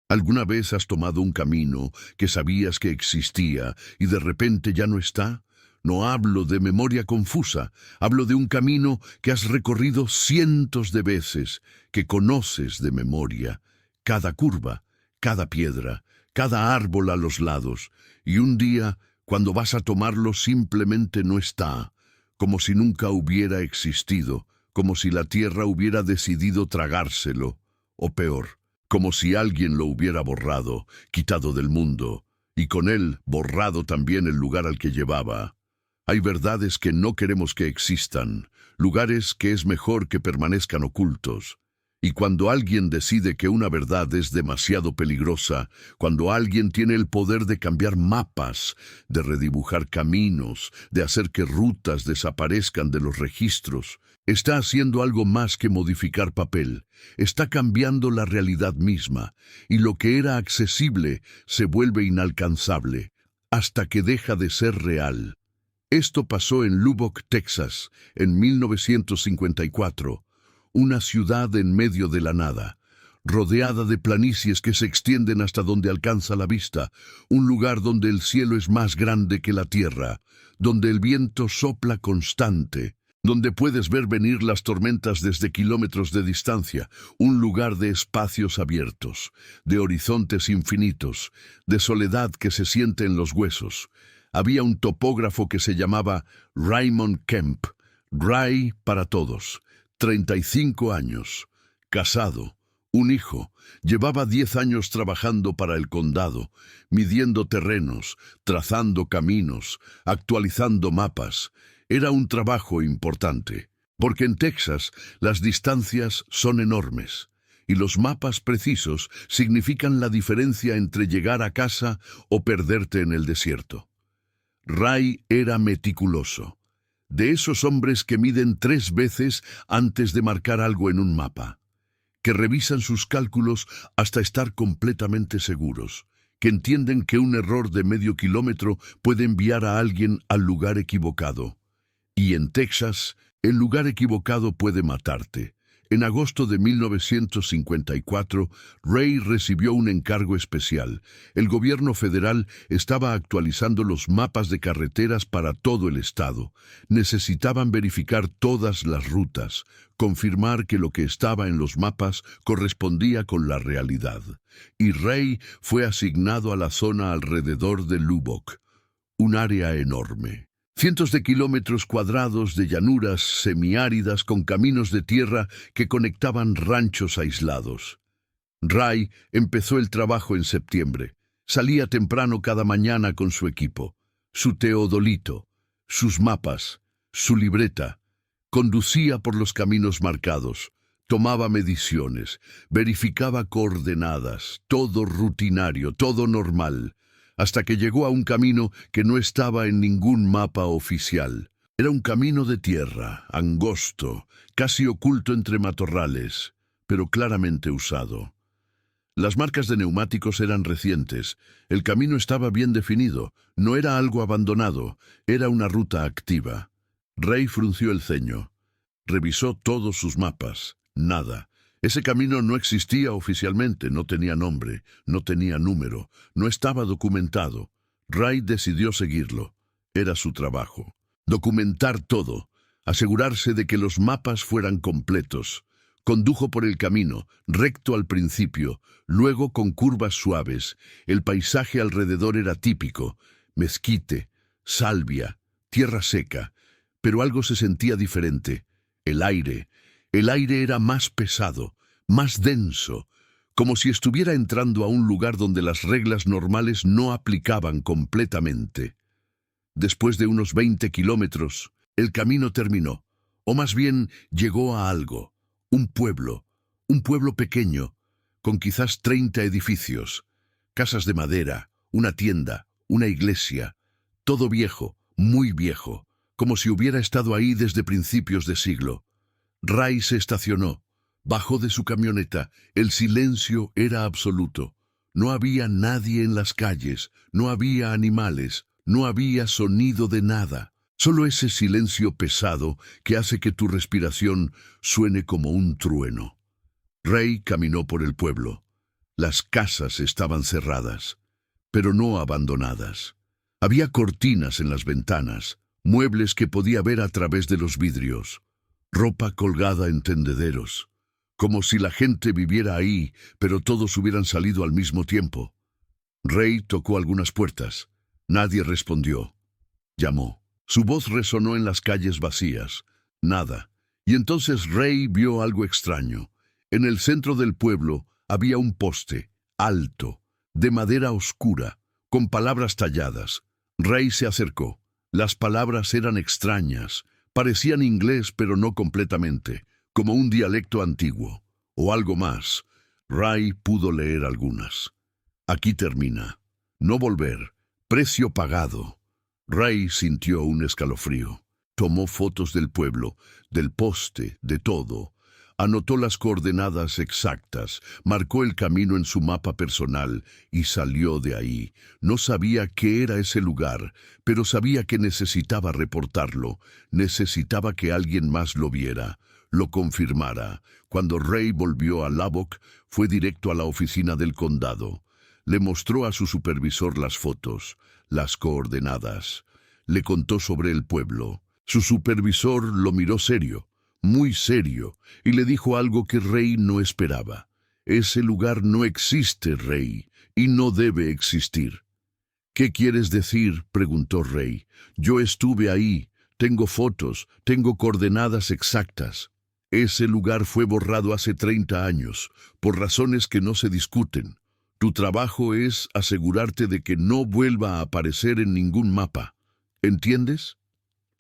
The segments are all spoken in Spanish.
¿Alguna vez has tomado un camino que sabías que existía y de repente ya no está? No hablo de memoria confusa, hablo de un camino que has recorrido cientos de veces, que conoces de memoria, cada curva, cada piedra, cada árbol a los lados, y un día, cuando vas a tomarlo, simplemente no está, como si nunca hubiera existido, como si la tierra hubiera decidido tragárselo, o peor, como si alguien lo hubiera borrado, quitado del mundo, y con él borrado también el lugar al que llevaba. Hay verdades que no queremos que existan, lugares que es mejor que permanezcan ocultos. Y cuando alguien decide que una verdad es demasiado peligrosa, cuando alguien tiene el poder de cambiar mapas, de redibujar caminos, de hacer que rutas desaparezcan de los registros, está haciendo algo más que modificar papel, está cambiando la realidad misma, y lo que era accesible se vuelve inalcanzable, hasta que deja de ser real. Esto pasó en Lubbock, Texas, en 1954, una ciudad en medio de la nada, rodeada de planicies que se extienden hasta donde alcanza la vista, un lugar donde el cielo es más grande que la tierra, donde el viento sopla constante, donde puedes ver venir las tormentas desde kilómetros de distancia, un lugar de espacios abiertos, de horizontes infinitos, de soledad que se siente en los huesos. Había un topógrafo que se llamaba Raymond Kemp, Ray para todos, 35 años, casado, un hijo, llevaba 10 años trabajando para el condado, midiendo terrenos, trazando caminos, actualizando mapas. Era un trabajo importante, porque en Texas las distancias son enormes, y los mapas precisos significan la diferencia entre llegar a casa o perderte en el desierto. Ray era meticuloso, de esos hombres que miden 3 veces antes de marcar algo en un mapa, que revisan sus cálculos hasta estar completamente seguros, que entienden que un error de medio kilómetro puede enviar a alguien al lugar equivocado. Y en Texas, el lugar equivocado puede matarte. En agosto de 1954, Ray recibió un encargo especial. El gobierno federal estaba actualizando los mapas de carreteras para todo el estado. Necesitaban verificar todas las rutas, confirmar que lo que estaba en los mapas correspondía con la realidad. Y Ray fue asignado a la zona alrededor de Lubbock, un área enorme. Cientos de kilómetros cuadrados de llanuras semiáridas con caminos de tierra que conectaban ranchos aislados. Ray empezó el trabajo en septiembre. Salía temprano cada mañana con su equipo, su teodolito, sus mapas, su libreta. Conducía por los caminos marcados, tomaba mediciones, verificaba coordenadas, todo rutinario, todo normal, hasta que llegó a un camino que no estaba en ningún mapa oficial. Era un camino de tierra, angosto, casi oculto entre matorrales, pero claramente usado. Las marcas de neumáticos eran recientes, el camino estaba bien definido, no era algo abandonado, era una ruta activa. Ray frunció el ceño. Revisó todos sus mapas. Nada. Ese camino no existía oficialmente, no tenía nombre, no tenía número, no estaba documentado. Ray decidió seguirlo. Era su trabajo. Documentar todo, asegurarse de que los mapas fueran completos. Condujo por el camino, recto al principio, luego con curvas suaves. El paisaje alrededor era típico, mezquite, salvia, tierra seca, pero algo se sentía diferente. El aire era más pesado, más denso, como si estuviera entrando a un lugar donde las reglas normales no aplicaban completamente. Después de unos 20 kilómetros, el camino terminó, o más bien llegó a algo, un pueblo pequeño, con quizás 30 edificios, casas de madera, una tienda, una iglesia, todo viejo, muy viejo, como si hubiera estado ahí desde principios de siglo. Ray se estacionó, bajó de su camioneta, el silencio era absoluto. No había nadie en las calles, no había animales, no había sonido de nada. Solo ese silencio pesado que hace que tu respiración suene como un trueno. Ray caminó por el pueblo. Las casas estaban cerradas, pero no abandonadas. Había cortinas en las ventanas, muebles que podía ver a través de los vidrios, ropa colgada en tendederos, como si la gente viviera ahí, pero todos hubieran salido al mismo tiempo. Ray tocó algunas puertas. Nadie respondió. Llamó. Su voz resonó en las calles vacías. Nada. Y entonces Ray vio algo extraño. En el centro del pueblo había un poste, alto, de madera oscura, con palabras talladas. Ray se acercó. Las palabras eran extrañas. Parecían inglés, pero no completamente, como un dialecto antiguo, o algo más. Ray pudo leer algunas. Aquí termina. No volver. Precio pagado. Ray sintió un escalofrío. Tomó fotos del pueblo, del poste, de todo. Anotó las coordenadas exactas, marcó el camino en su mapa personal y salió de ahí. No sabía qué era ese lugar, pero sabía que necesitaba reportarlo. Necesitaba que alguien más lo viera, lo confirmara. Cuando Ray volvió a Lubbock, fue directo a la oficina del condado. Le mostró a su supervisor las fotos, las coordenadas. Le contó sobre el pueblo. Su supervisor lo miró serio, muy serio, y le dijo algo que Ray no esperaba. Ese lugar no existe, Ray, y no debe existir. ¿Qué quieres decir?, preguntó Ray. Yo estuve ahí, tengo fotos, tengo coordenadas exactas. Ese lugar fue borrado hace 30 años, por razones que no se discuten. Tu trabajo es asegurarte de que no vuelva a aparecer en ningún mapa. ¿Entiendes?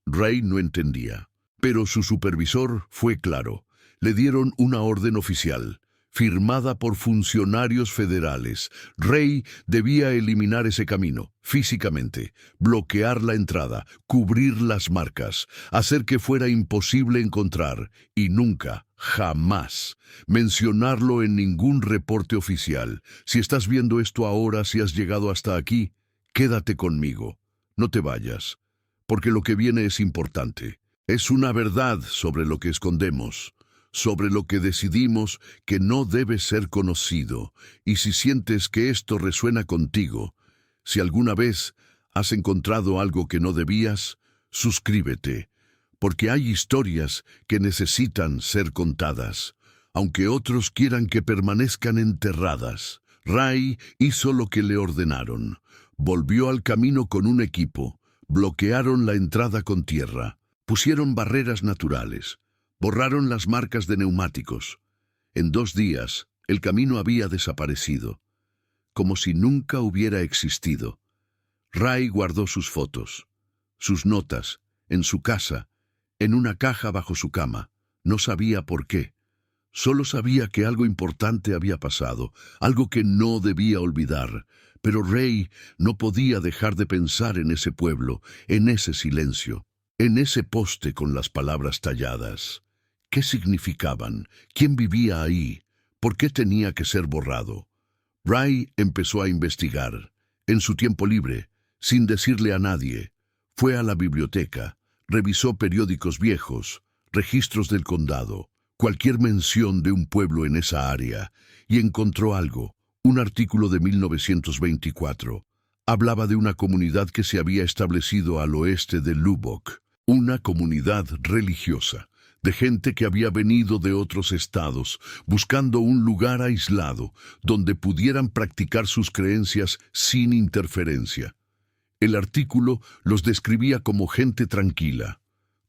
Ray no entendía, pero su supervisor fue claro. Le dieron una orden oficial, firmada por funcionarios federales. Ray debía eliminar ese camino, físicamente, bloquear la entrada, cubrir las marcas, hacer que fuera imposible encontrar, y nunca, jamás, mencionarlo en ningún reporte oficial. Si estás viendo esto ahora, si has llegado hasta aquí, quédate conmigo. No te vayas, porque lo que viene es importante. Es una verdad sobre lo que escondemos, sobre lo que decidimos que no debe ser conocido. Y si sientes que esto resuena contigo, si alguna vez has encontrado algo que no debías, suscríbete, porque hay historias que necesitan ser contadas, aunque otros quieran que permanezcan enterradas. Ray hizo lo que le ordenaron. Volvió al camino con un equipo. Bloquearon la entrada con tierra. Pusieron barreras naturales. Borraron las marcas de neumáticos. En 2 días, el camino había desaparecido, como si nunca hubiera existido. Ray guardó sus fotos, sus notas, en su casa, en una caja bajo su cama. No sabía por qué. Solo sabía que algo importante había pasado, algo que no debía olvidar. Pero Ray no podía dejar de pensar en ese pueblo, en ese silencio, en ese poste con las palabras talladas. ¿Qué significaban? ¿Quién vivía ahí? ¿Por qué tenía que ser borrado? Ray empezó a investigar. En su tiempo libre, sin decirle a nadie, fue a la biblioteca, revisó periódicos viejos, registros del condado, cualquier mención de un pueblo en esa área, y encontró algo. Un artículo de 1924 hablaba de una comunidad que se había establecido al oeste de Lubbock, una comunidad religiosa, de gente que había venido de otros estados, buscando un lugar aislado donde pudieran practicar sus creencias sin interferencia. El artículo los describía como gente tranquila,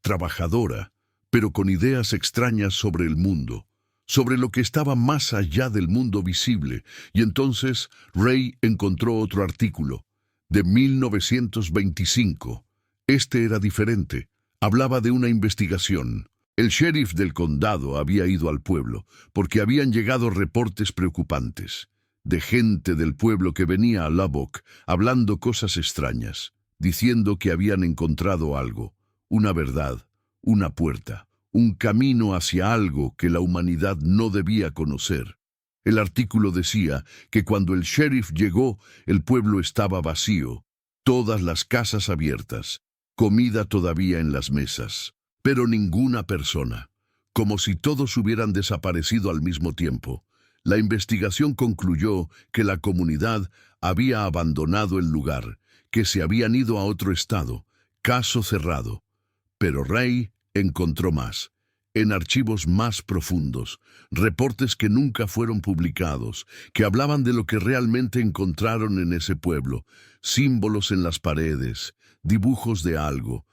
trabajadora, pero con ideas extrañas sobre el mundo, sobre lo que estaba más allá del mundo visible. Y entonces Ray encontró otro artículo, de 1925. Este era diferente. Hablaba de una investigación. El sheriff del condado había ido al pueblo, porque habían llegado reportes preocupantes, de gente del pueblo que venía a Lubbock hablando cosas extrañas, diciendo que habían encontrado algo, una verdad, una puerta, un camino hacia algo que la humanidad no debía conocer. El artículo decía que cuando el sheriff llegó, el pueblo estaba vacío, todas las casas abiertas, comida todavía en las mesas, pero ninguna persona, como si todos hubieran desaparecido al mismo tiempo. La investigación concluyó que la comunidad había abandonado el lugar, que se habían ido a otro estado. Caso cerrado. Pero Ray encontró más. En archivos más profundos, reportes que nunca fueron publicados, que hablaban de lo que realmente encontraron en ese pueblo, símbolos en las paredes, dibujos de algo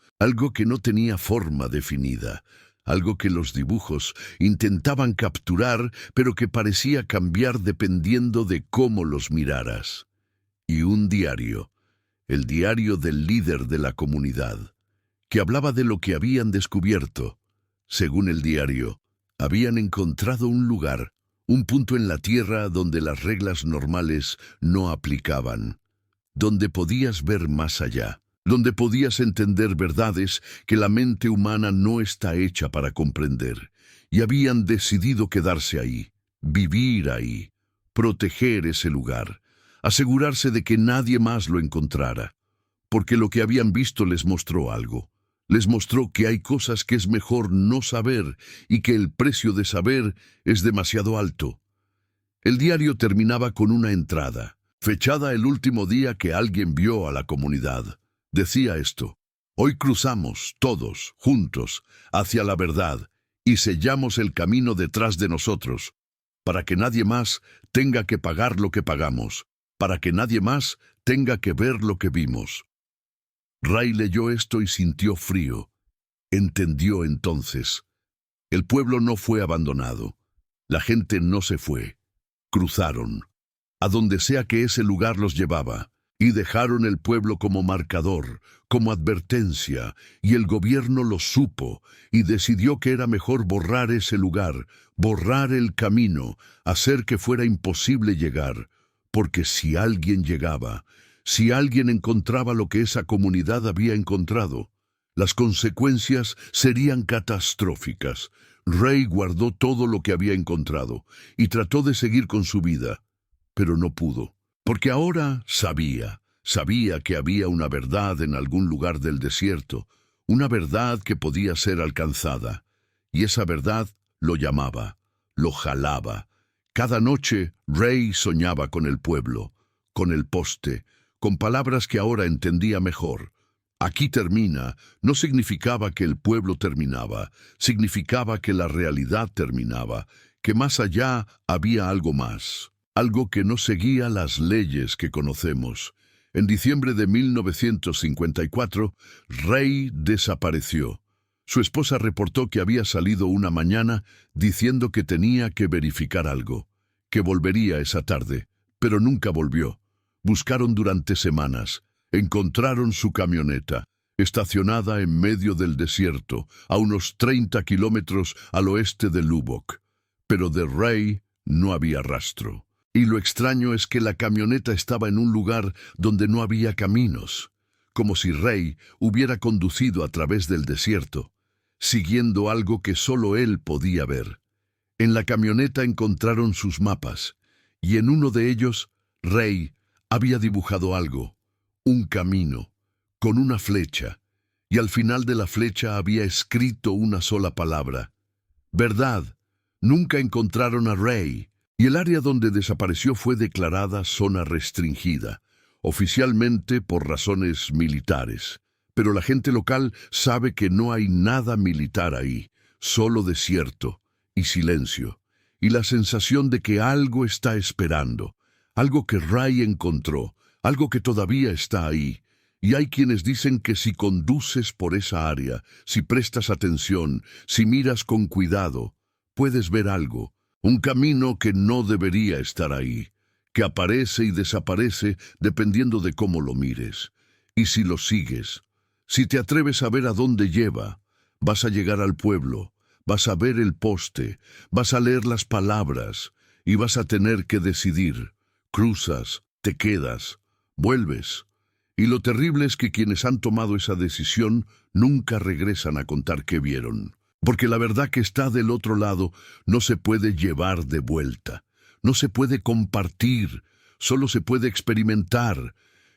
que no tenía forma definida, algo que los dibujos intentaban capturar, pero que parecía cambiar dependiendo de cómo los miraras. Y un diario, el diario del líder de la comunidad, que hablaba de lo que habían descubierto. Según el diario, habían encontrado un lugar, un punto en la tierra donde las reglas normales no aplicaban, donde podías ver más allá, donde podías entender verdades que la mente humana no está hecha para comprender, y habían decidido quedarse ahí, vivir ahí, proteger ese lugar, asegurarse de que nadie más lo encontrara, porque lo que habían visto les mostró algo. Les mostró que hay cosas que es mejor no saber y que el precio de saber es demasiado alto. El diario terminaba con una entrada, fechada el último día que alguien vio a la comunidad. Decía esto: hoy cruzamos, todos, juntos, hacia la verdad y sellamos el camino detrás de nosotros, para que nadie más tenga que pagar lo que pagamos, para que nadie más tenga que ver lo que vimos. Ray leyó esto y sintió frío. Entendió entonces. El pueblo no fue abandonado. La gente no se fue. Cruzaron, a donde sea que ese lugar los llevaba, y dejaron el pueblo como marcador, como advertencia, y el gobierno lo supo, y decidió que era mejor borrar ese lugar, borrar el camino, hacer que fuera imposible llegar, porque si alguien llegaba, si alguien encontraba lo que esa comunidad había encontrado, las consecuencias serían catastróficas. Ray guardó todo lo que había encontrado y trató de seguir con su vida, pero no pudo, porque ahora sabía que había una verdad en algún lugar del desierto, una verdad que podía ser alcanzada, y esa verdad lo llamaba, lo jalaba. Cada noche Ray soñaba con el pueblo, con el poste, con palabras que ahora entendía mejor. Aquí termina no significaba que el pueblo terminaba, significaba que la realidad terminaba, que más allá había algo más, algo que no seguía las leyes que conocemos. En diciembre de 1954, Ray desapareció. Su esposa reportó que había salido una mañana diciendo que tenía que verificar algo, que volvería esa tarde, pero nunca volvió. Buscaron durante semanas. Encontraron su camioneta, estacionada en medio del desierto, a unos 30 kilómetros al oeste de Lubbock. Pero de Ray no había rastro. Y lo extraño es que la camioneta estaba en un lugar donde no había caminos, como si Ray hubiera conducido a través del desierto, siguiendo algo que solo él podía ver. En la camioneta encontraron sus mapas, y en uno de ellos, Ray había dibujado algo, un camino, con una flecha, y al final de la flecha había escrito una sola palabra: verdad. Nunca encontraron a Ray, y el área donde desapareció fue declarada zona restringida, oficialmente por razones militares. Pero la gente local sabe que no hay nada militar ahí, solo desierto y silencio, y la sensación de que algo está esperando, algo que Ray encontró, algo que todavía está ahí. Y hay quienes dicen que si conduces por esa área, si prestas atención, si miras con cuidado, puedes ver algo, un camino que no debería estar ahí, que aparece y desaparece dependiendo de cómo lo mires. Y si lo sigues, si te atreves a ver a dónde lleva, vas a llegar al pueblo, vas a ver el poste, vas a leer las palabras y vas a tener que decidir. Cruzas, te quedas, vuelves. Y lo terrible es que quienes han tomado esa decisión nunca regresan a contar qué vieron. Porque la verdad que está del otro lado no se puede llevar de vuelta, no se puede compartir, solo se puede experimentar.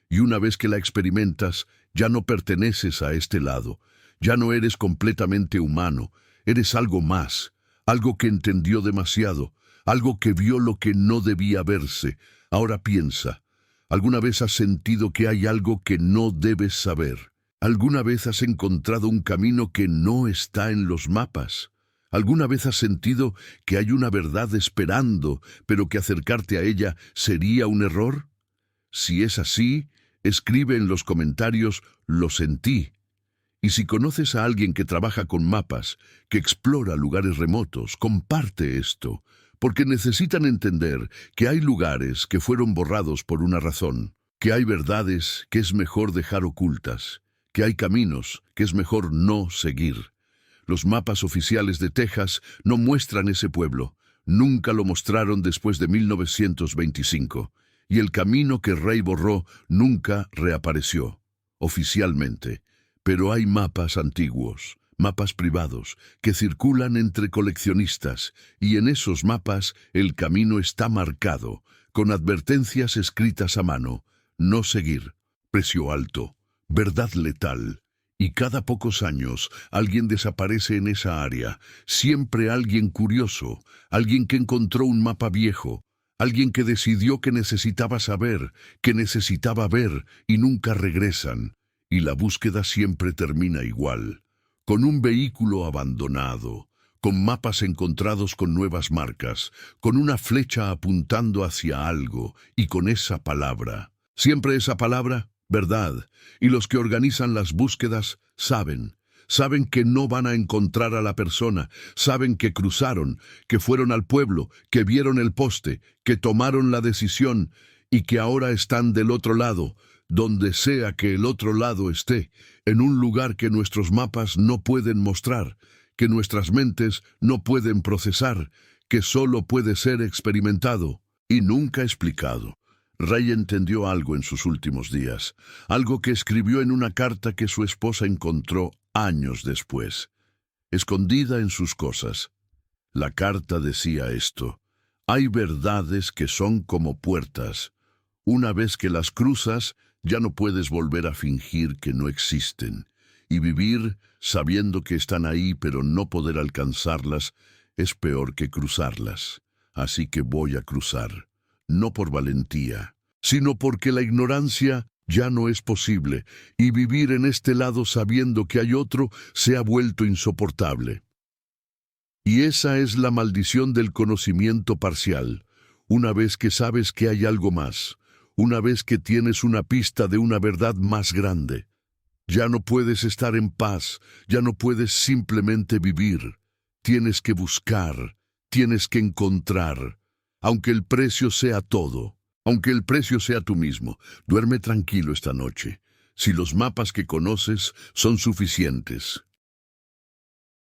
Y una vez que la experimentas, ya no perteneces a este lado, ya no eres completamente humano, eres algo más, algo que entendió demasiado, algo que vio lo que no debía verse. Ahora piensa, ¿alguna vez has sentido que hay algo que no debes saber? ¿Alguna vez has encontrado un camino que no está en los mapas? ¿Alguna vez has sentido que hay una verdad esperando, pero que acercarte a ella sería un error? Si es así, escribe en los comentarios «Lo sentí». Y si conoces a alguien que trabaja con mapas, que explora lugares remotos, comparte esto, porque necesitan entender que hay lugares que fueron borrados por una razón, que hay verdades que es mejor dejar ocultas, que hay caminos que es mejor no seguir. Los mapas oficiales de Texas no muestran ese pueblo, nunca lo mostraron después de 1925, y el camino que Ray borró nunca reapareció, oficialmente. Pero hay mapas antiguos, mapas privados, que circulan entre coleccionistas, y en esos mapas el camino está marcado, con advertencias escritas a mano: no seguir, precio alto, verdad letal. Y cada pocos años alguien desaparece en esa área, siempre alguien curioso, alguien que encontró un mapa viejo, alguien que decidió que necesitaba saber, que necesitaba ver, y nunca regresan. Y la búsqueda siempre termina igual, con un vehículo abandonado, con mapas encontrados con nuevas marcas, con una flecha apuntando hacia algo, y con esa palabra. Siempre esa palabra, verdad. Y los que organizan las búsquedas saben que no van a encontrar a la persona, saben que cruzaron, que fueron al pueblo, que vieron el poste, que tomaron la decisión, y que ahora están del otro lado, donde sea que el otro lado esté, en un lugar que nuestros mapas no pueden mostrar, que nuestras mentes no pueden procesar, que solo puede ser experimentado y nunca explicado. Ray entendió algo en sus últimos días, algo que escribió en una carta que su esposa encontró años después, escondida en sus cosas. La carta decía esto: hay verdades que son como puertas. Una vez que las cruzas, ya no puedes volver a fingir que no existen, y vivir sabiendo que están ahí pero no poder alcanzarlas es peor que cruzarlas. Así que voy a cruzar, no por valentía, sino porque la ignorancia ya no es posible, y vivir en este lado sabiendo que hay otro se ha vuelto insoportable. Y esa es la maldición del conocimiento parcial. Una vez que sabes que hay algo más, una vez que tienes una pista de una verdad más grande, ya no puedes estar en paz, ya no puedes simplemente vivir. Tienes que buscar, tienes que encontrar, aunque el precio sea todo, aunque el precio sea tú mismo. Duerme tranquilo esta noche, si los mapas que conoces son suficientes.